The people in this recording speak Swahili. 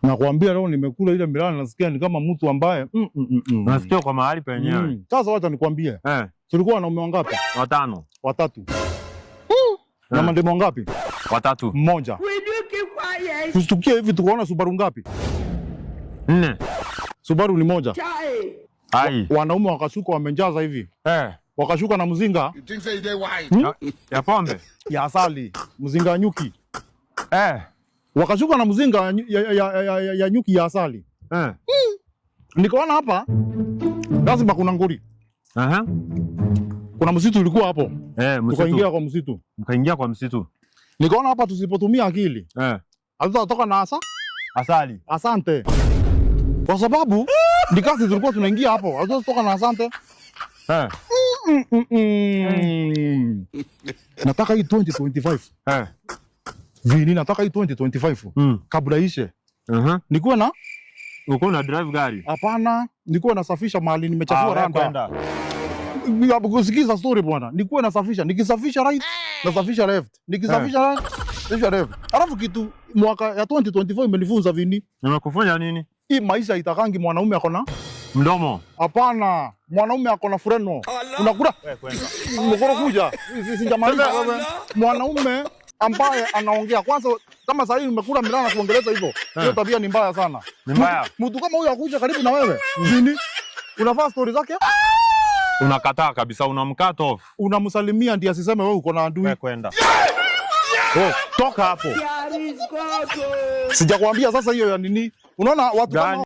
Nakwambia leo nimekula ile milana nasikia ni kama mtu ambaye nasikia kwa mahali penyewe. Sasa wacha nikwambie. Tulikuwa wanaume wangapi? 5. 3. Na mandemo wangapi? 3. Mmoja. Tustukia hivi tukaona Subaru ngapi? 4. Subaru ni moja. Ai. Wanaume wakashuka wamenjaza hivi. Wakashuka na mzinga. Ya pombe? Ya asali. Mzinga ya nyuki. Wakashuka na mzinga ya nyuki ya asali. Nikaona hapa lazima kuna nguri. Kuna msitu ulikuwa hapo. Tukaingia kwa msitu. Mkaingia kwa msitu. Nikaona hapa tusipotumia akili. Hatutatoka na asali. Asante. Kwa sababu ndikasi tulikuwa tunaingia hapo. Hatutatoka na asante. Nataka hii 2025. Vini nataka hii 2025. Kabla ishe. Uko na drive gari? Hapana, nilikuwa nasafisha mahali nimechafua randa. Kusikiza story bwana. Nilikuwa nasafisha, nikisafisha right, nasafisha left. Nikisafisha right, nasafisha left. Alafu kitu mwaka ya 2024 imenifunza Vini. Nimekufunza nini? Hii maisha itakangi mwanaume akona mdomo. Hapana, mwanaume akona freno. Unakula? Mkoro kuja. Sijamaliza wewe. Mwanaume ambaye anaongea kwanza kama sasa hivi nimekula milana kuongeleza hivyo. Hiyo tabia ni mbaya sana. Ni mbaya. Mtu kama huyo akuja karibu na wewe. Nini? Unafanya story zake? Unakataa kabisa, unamcut off. Unamsalimia ndiye asiseme wewe uko na adui. Wewe kwenda. Toka hapo. Sijakwambia sasa hiyo ya nini? Unaona watu kama